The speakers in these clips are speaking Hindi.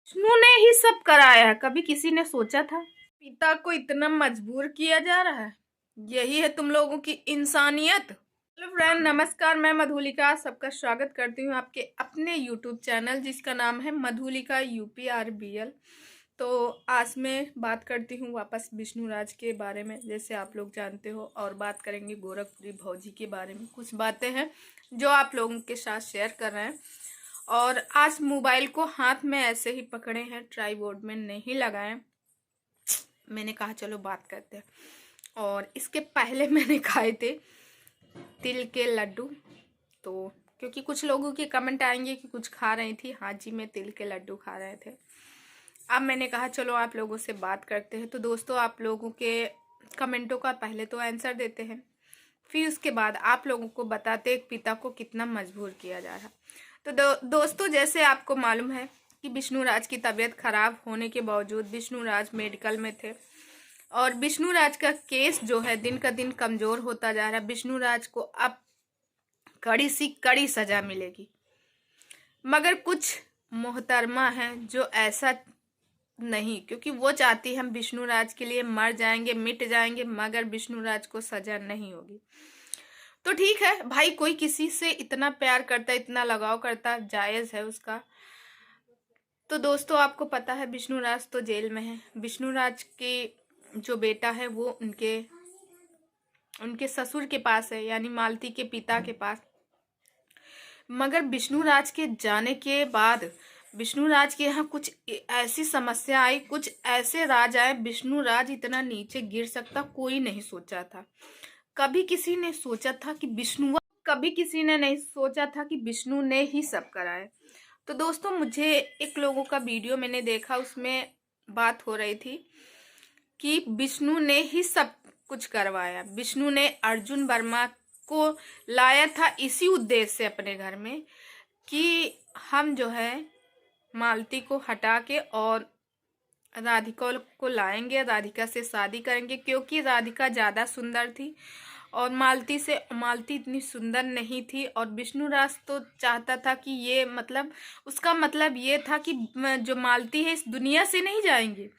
विष्णु ने ही सब कराया है, कभी किसी ने सोचा था? पिता को इतना मजबूर किया जा रहा है। यही है तुम लोगों की इंसानियत। हेलो फ्रेंड, नमस्कार। मैं मधुलिका सबका स्वागत करती हूँ आपके अपने यूट्यूब चैनल जिसका नाम है मधुलिका UPRBL। तो आज मैं बात करती हूँ वापस विष्णु राज के बारे में, जैसे आप लोग जानते हो, और बात करेंगे गोरखपुरी भौजी के बारे में। कुछ बातें हैं जो आप लोगों के साथ शेयर कर रहे हैं। और आज मोबाइल को हाथ में ऐसे ही पकड़े हैं, ट्राइपॉड में नहीं लगाए। मैंने कहा चलो बात करते हैं। और इसके पहले मैंने खाए थे तिल के लड्डू। तो क्योंकि कुछ लोगों के कमेंट आएंगे कि कुछ खा रही थी, हाँ जी मैं तिल के लड्डू खा रहे थे। अब मैंने कहा चलो आप लोगों से बात करते हैं। तो दोस्तों, आप लोगों के कमेंटों का पहले तो आंसर देते हैं, फिर उसके बाद आप लोगों को बताते एक पिता को कितना मजबूर किया जा रहा। तो दोस्तों, जैसे आपको मालूम है कि विष्णु राज की तबीयत खराब होने के बावजूद विष्णु राज मेडिकल में थे। और विष्णु राज का केस जो है दिन का दिन कमजोर होता जा रहा है। विष्णु राज को अब कड़ी सी कड़ी सजा मिलेगी। मगर कुछ मोहतरमा हैं जो ऐसा नहीं, क्योंकि वो चाहती है हम विष्णु राज के लिए मर जाएंगे, मिट जाएंगे, मगर विष्णु राज को सजा नहीं होगी। तो ठीक है भाई, कोई किसी से इतना प्यार करता, इतना लगाव करता, जायज है उसका। तो दोस्तों, आपको पता है विष्णु राज तो जेल में है। विष्णु राज के जो बेटा है वो उनके ससुर के पास है, यानी मालती के पिता के पास। मगर विष्णु राज के जाने के बाद विष्णु राज के यहाँ कुछ ऐसी समस्या आई, कुछ ऐसे राज आए, विष्णु राज इतना नीचे गिर सकता कोई नहीं सोचा था। कभी किसी ने सोचा था कि कभी किसी ने नहीं सोचा था कि विष्णु ने ही सब कराए। तो दोस्तों, मुझे एक लोगों का वीडियो मैंने देखा, उसमें बात हो रही थी कि विष्णु ने ही सब कुछ करवाया। विष्णु ने अर्जुन वर्मा को लाया था इसी उद्देश्य से अपने घर में कि हम जो है मालती को हटा के और राधिका को लाएंगे, राधिका से शादी करेंगे, क्योंकि राधिका ज़्यादा सुंदर थी और मालती इतनी सुंदर नहीं थी। और विष्णु राज तो चाहता था कि ये मतलब उसका मतलब ये था कि जो मालती है इस दुनिया से नहीं जाएंगी,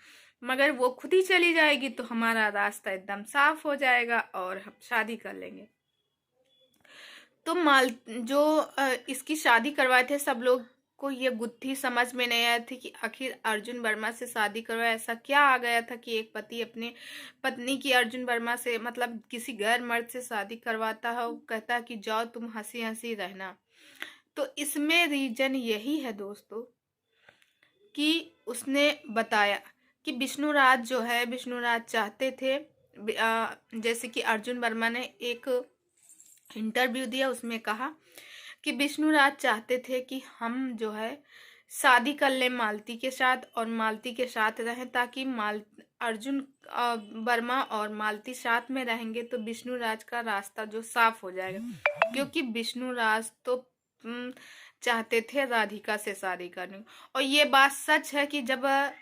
मगर वो खुद ही चली जाएगी तो हमारा रास्ता एकदम साफ हो जाएगा और हम शादी कर लेंगे। तो इसकी शादी करवाए थे, सब लोग को ये गुत्थी समझ में नहीं आया थी कि आखिर अर्जुन वर्मा से शादी करवाया, ऐसा क्या आ गया था कि एक पति अपने पत्नी की अर्जुन वर्मा से मतलब किसी गैर मर्द से शादी करवाता है, वो कहता है कि जाओ तुम हंसी हंसी रहना। तो इसमें रीजन यही है दोस्तों कि उसने बताया कि विष्णु राज चाहते थे, जैसे कि अर्जुन वर्मा ने एक इंटरव्यू दिया, उसमें कहा कि विष्णु राज चाहते थे कि हम जो है शादी कर लें मालती के साथ और मालती के साथ रहें, ताकि अर्जुन वर्मा और मालती साथ में रहेंगे तो विष्णु राज का रास्ता जो साफ हो जाएगा। क्योंकि विष्णु राज तो चाहते थे राधिका से शादी करने। और ये बात सच है कि जब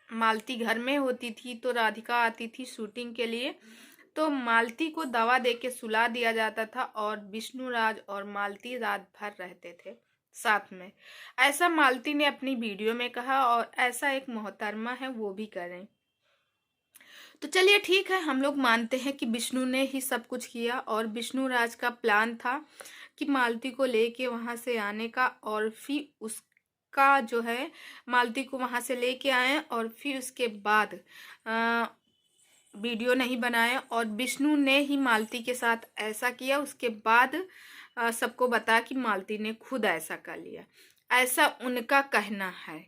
मालती घर में होती थी तो राधिका आती थी शूटिंग के लिए, तो मालती को दवा देके सुला दिया जाता था और विष्णु राज और मालती रात भर रहते थे साथ में। ऐसा मालती ने अपनी वीडियो में कहा और ऐसा एक मोहतरमा है वो भी करें। तो चलिए ठीक है, हम लोग मानते हैं कि विष्णु ने ही सब कुछ किया और विष्णु राज का प्लान था कि मालती को लेके वहां से आने का, और फिर उसका जो है मालती को वहां से लेके आए और फिर उसके बाद वीडियो नहीं बनाया और विष्णु ने ही मालती के साथ ऐसा किया। उसके बाद सबको बता कि मालती ने खुद ऐसा कर लिया, ऐसा उनका कहना है।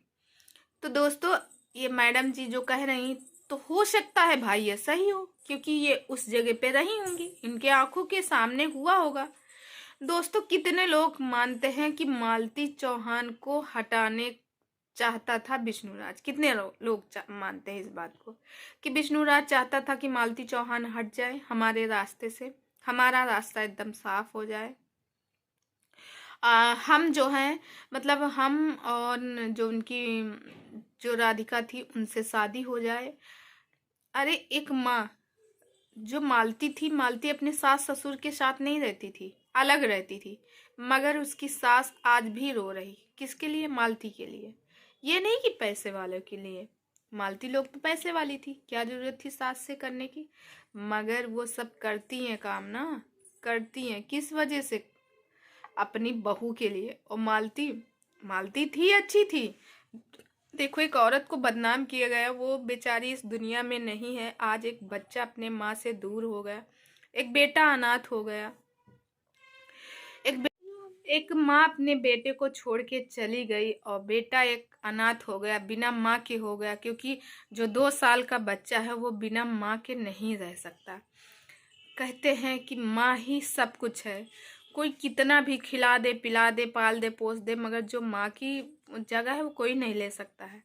तो दोस्तों, ये मैडम जी जो कह रही, तो हो सकता है भाई ऐसा ही हो, क्योंकि ये उस जगह पे रही होंगी, इनके आंखों के सामने हुआ होगा। दोस्तों, कितने लोग मानते हैं कि मालती चौहान को हटाने चाहता था विष्णु राज? कितने लोग मानते हैं इस बात को कि विष्णु राज चाहता था कि मालती चौहान हट जाए हमारे रास्ते से, हमारा रास्ता एकदम साफ हो जाए, हम जो हैं मतलब हम और जो उनकी जो राधिका थी उनसे शादी हो जाए। अरे एक माँ जो मालती थी, मालती अपने सास ससुर के साथ नहीं रहती थी, अलग रहती थी, मगर उसकी सास आज भी रो रही, किसके लिए? मालती के लिए। ये नहीं कि पैसे वालों के लिए, मालती लोग तो पैसे वाली थी, क्या जरूरत थी सास से करने की, मगर वो सब करती हैं काम ना, करती हैं किस वजह से, अपनी बहू के लिए। और मालती मालती थी, अच्छी थी। देखो एक औरत को बदनाम किया गया, वो बेचारी इस दुनिया में नहीं है। आज एक बच्चा अपने माँ से दूर हो गया, एक बेटा अनाथ हो गया, एक माँ अपने बेटे को छोड़ के चली गई और बेटा एक अनाथ हो गया, बिना माँ के हो गया, क्योंकि जो 2 साल का बच्चा है वो बिना माँ के नहीं रह सकता। कहते हैं कि माँ ही सब कुछ है, कोई कितना भी खिला दे पिला दे पाल दे पोस दे, मगर जो माँ की जगह है वो कोई नहीं ले सकता है।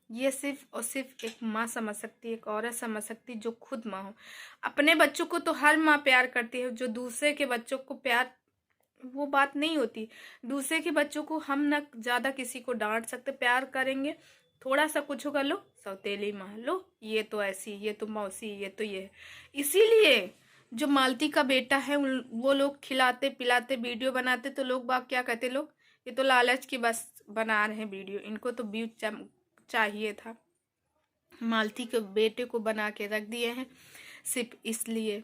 ये सिर्फ और सिर्फ एक माँ समझ सकती है, एक औरत समझ सकती है जो खुद माँ हो। अपने बच्चों को तो हर माँ प्यार करती है, जो दूसरे के बच्चों को प्यार, वो बात नहीं होती। दूसरे के बच्चों को हम न ज़्यादा किसी को डांट सकते, प्यार करेंगे, थोड़ा सा कुछ होगा, लो सौतेली माँ, लो ये तो ऐसी, ये तो मौसी, ये तो ये। इसीलिए जो मालती का बेटा है वो लोग खिलाते पिलाते वीडियो बनाते, तो लोग बाग क्या कहते, लोग ये तो लालच की बस बना रहे हैं वीडियो, इनको तो व्यूज चाहिए था। मालती के बेटे को बना के रख दिए हैं सिर्फ इसलिए।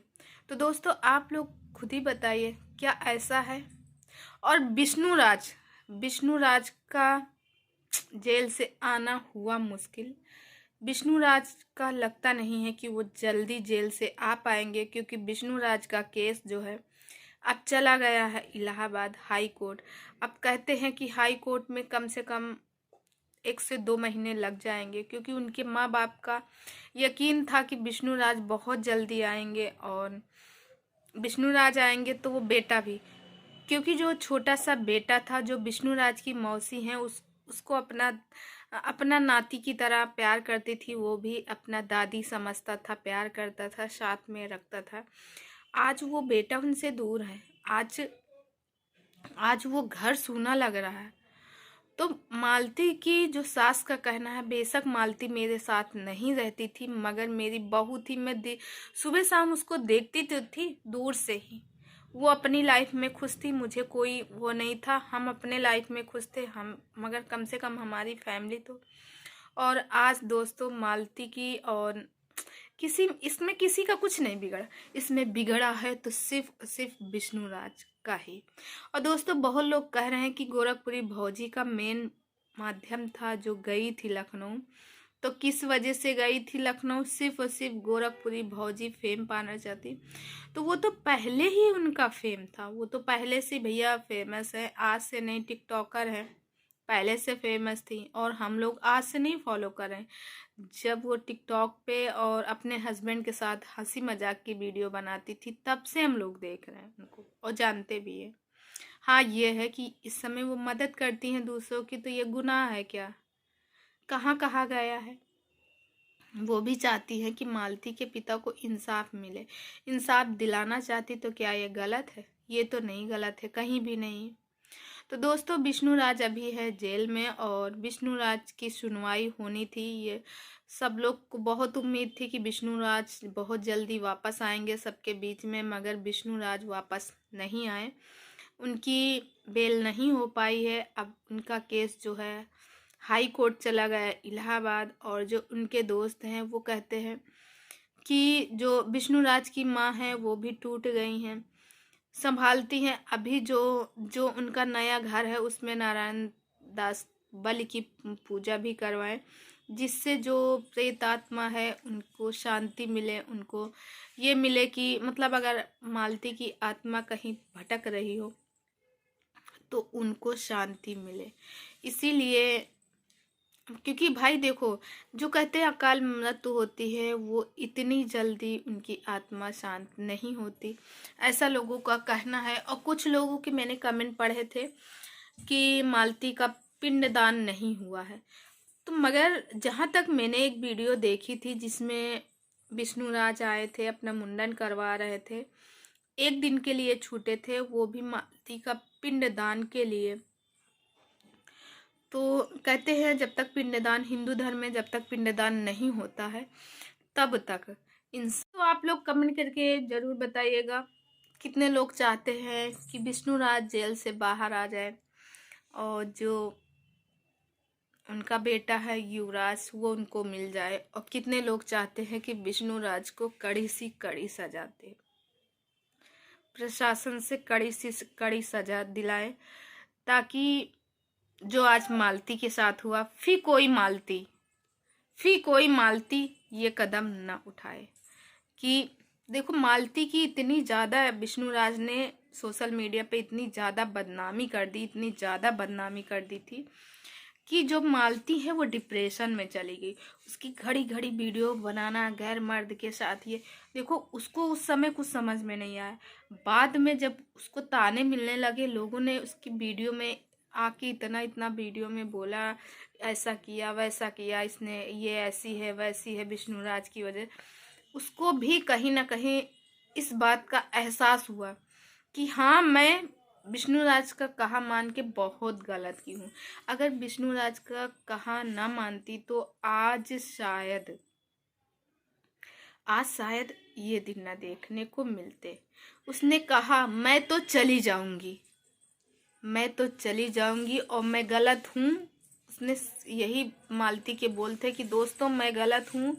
तो दोस्तों आप लोग खुद ही बताइए, क्या ऐसा है? और विष्णुराज का जेल से आना हुआ मुश्किल। विष्णुराज का लगता नहीं है कि वो जल्दी जेल से आ पाएंगे, क्योंकि विष्णुराज का केस जो है अब चला गया है इलाहाबाद हाई कोर्ट। अब कहते हैं कि हाई कोर्ट में कम से कम 1 से 2 महीने लग जाएंगे, क्योंकि उनके माँ बाप का यकीन था कि विष्णुराज बहुत जल्दी आएंगे, और विष्णुराज आएंगे तो वो बेटा भी, क्योंकि जो छोटा सा बेटा था जो विष्णुराज की मौसी हैं उसको अपना अपना नाती की तरह प्यार करती थी, वो भी अपना दादी समझता था, प्यार करता था, साथ में रखता था। आज वो बेटा उनसे दूर है, आज आज वो घर सूना लग रहा है। तो मालती की जो सास का कहना है, बेशक मालती मेरे साथ नहीं रहती थी, मगर मेरी बहू थी, मैं सुबह शाम उसको देखती तो थी दूर से ही। वो अपनी लाइफ में खुश थी, मुझे कोई वो नहीं था, हम अपने लाइफ में खुश थे हम, मगर कम से कम हमारी फैमिली तो। और आज दोस्तों मालती की और इसमें किसी का कुछ नहीं बिगड़ा, इसमें बिगड़ा है तो सिर्फ सिर्फ विष्णुराज का ही। और दोस्तों बहुत लोग कह रहे हैं कि गोरखपुरी भौजी का मेन माध्यम था जो गई थी लखनऊ। तो किस वजह से गई थी लखनऊ? सिर्फ और सिर्फ गोरखपुरी भौजी फेम पाना चाहती। तो वो तो पहले ही उनका फेम था, वो तो पहले से भैया फेमस है, आज से नहीं, टिकटॉकर है, पहले से फेमस थी, और हम लोग आज से नहीं फॉलो कर रहे हैं। जब वो टिकटॉक पे और अपने हस्बैंड के साथ हंसी मजाक की वीडियो बनाती थी, तब से हम लोग देख रहे हैं उनको और जानते भी हैं। हाँ ये है कि इस समय वो मदद करती हैं दूसरों की, तो ये गुनाह है क्या? कहाँ कहा गया है? वो भी चाहती हैं कि मालती के पिता को इंसाफ मिले, इंसाफ दिलाना चाहती, तो क्या ये गलत है? ये तो नहीं गलत है, कहीं भी नहीं। तो दोस्तों विष्णुराज अभी है जेल में, और विष्णुराज की सुनवाई होनी थी। ये सब लोग को बहुत उम्मीद थी कि विष्णुराज बहुत जल्दी वापस आएंगे सबके बीच में, मगर विष्णुराज वापस नहीं आए, उनकी बेल नहीं हो पाई है। अब उनका केस जो है हाई कोर्ट चला गया है इलाहाबाद, और जो उनके दोस्त हैं वो कहते हैं कि जो विष्णुराज की माँ है वो भी टूट गई हैं, संभालती हैं। अभी जो जो उनका नया घर है उसमें नारायण दास बलि की पूजा भी करवाएं, जिससे जो प्रेत आत्मा है उनको शांति मिले, उनको ये मिले कि मतलब अगर मालती की आत्मा कहीं भटक रही हो तो उनको शांति मिले। इसीलिए, क्योंकि भाई देखो, जो कहते हैं अकाल मृत्यु होती है वो इतनी जल्दी उनकी आत्मा शांत नहीं होती, ऐसा लोगों का कहना है। और कुछ लोगों के मैंने कमेंट पढ़े थे कि मालती का पिंडदान नहीं हुआ है। तो मगर जहाँ तक मैंने एक वीडियो देखी थी जिसमें विष्णुराज आए थे, अपना मुंडन करवा रहे थे, 1 दिन के लिए छूटे थे, वो भी मालती का पिंडदान के लिए। तो कहते हैं जब तक पिंडदान, हिंदू धर्म में जब तक पिंडदान नहीं होता है तब तक इन, तो आप लोग कमेंट करके ज़रूर बताइएगा कितने लोग चाहते हैं कि विष्णुराज जेल से बाहर आ जाए, और जो उनका बेटा है युवराज, वो उनको मिल जाए। और कितने लोग चाहते हैं कि विष्णु राज को कड़ी सी कड़ी सजा दे, प्रशासन से कड़ी सी कड़ी सजा दिलाए, ताकि जो आज मालती के साथ हुआ, फिर कोई मालती ये कदम ना उठाए। कि देखो, मालती की इतनी ज़्यादा विष्णुराज ने सोशल मीडिया पे इतनी ज़्यादा बदनामी कर दी, इतनी ज़्यादा बदनामी कर दी थी कि जो मालती है वो डिप्रेशन में चली गई। उसकी घड़ी घड़ी वीडियो बनाना गैर मर्द के साथ, ये देखो, उसको उस समय कुछ समझ में नहीं आया। बाद में जब उसको ताने मिलने लगे, लोगों ने उसकी वीडियो में आके इतना इतना वीडियो में बोला, ऐसा किया वैसा किया इसने, ये ऐसी है वैसी है विष्णुराज की वजह, उसको भी कहीं ना कहीं इस बात का एहसास हुआ कि हाँ, मैं विष्णुराज का कहा मान के बहुत गलत की हूँ। अगर विष्णुराज का कहा ना मानती तो आज शायद ये दिन ना देखने को मिलते। उसने कहा मैं तो चली जाऊंगी और मैं गलत हूँ। उसने यही मालती के बोलते कि दोस्तों मैं गलत हूँ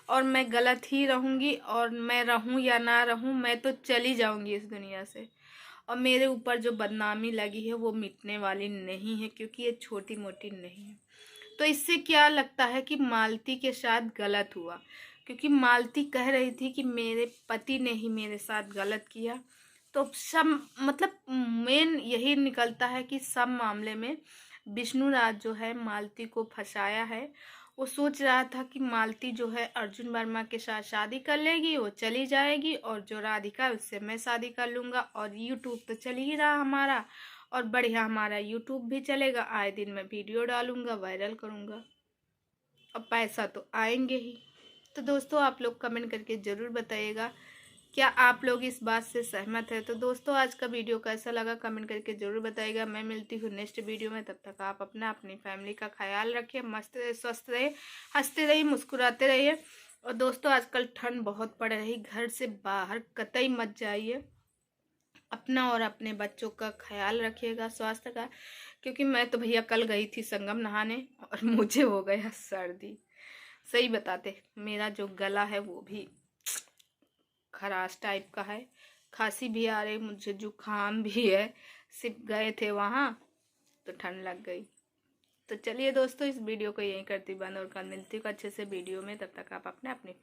और मैं गलत ही रहूँगी, और मैं रहूँ या ना रहूँ मैं तो चली जाऊंगी इस दुनिया से। और मेरे ऊपर जो बदनामी लगी है वो मिटने वाली नहीं है, क्योंकि ये छोटी मोटी नहीं है। तो इससे क्या लगता है कि मालती के साथ गलत हुआ, क्योंकि मालती कह रही थी कि मेरे पति ने ही मेरे साथ गलत किया। तो सब मतलब मेन यही निकलता है कि सब मामले में विष्णुराज जो है मालती को फंसाया है। वो सोच रहा था कि मालती जो है अर्जुन वर्मा के साथ शादी कर लेगी, वो चली जाएगी, और जो राधिका है उससे मैं शादी कर लूँगा, और यूट्यूब तो चल ही रहा हमारा, और बढ़िया हमारा यूट्यूब भी चलेगा, आए दिन मैं वीडियो डालूँगा, वायरल करूँगा, और पैसा तो आएंगे ही। तो दोस्तों, आप लोग कमेंट करके ज़रूर बताइएगा, क्या आप लोग इस बात से सहमत है। तो दोस्तों, आज का वीडियो कैसा लगा कमेंट करके ज़रूर बताइएगा। मैं मिलती हूँ नेक्स्ट वीडियो में, तब तक आप अपनी फैमिली का ख्याल रखिए, मस्त रहे, स्वस्थ रहे, हंसते रहिए, मुस्कुराते रहिए। और दोस्तों, आजकल ठंड बहुत पड़ रही, घर से बाहर कतई मत जाइए। अपना और अपने बच्चों का ख्याल रखिएगा, स्वास्थ्य का, क्योंकि मैं तो भैया कल गई थी संगम नहाने और मुझे हो गया सर्दी। सही बताते, मेरा जो गला है वो भी खराश टाइप का है, खांसी भी आ रही, मुझे जुकाम भी है। सिर्फ गए थे वहाँ तो ठंड लग गई। तो चलिए दोस्तों, इस वीडियो को यहीं करती बंद, और कल मिलती हूँ अच्छे से वीडियो में। तब तक आप अपने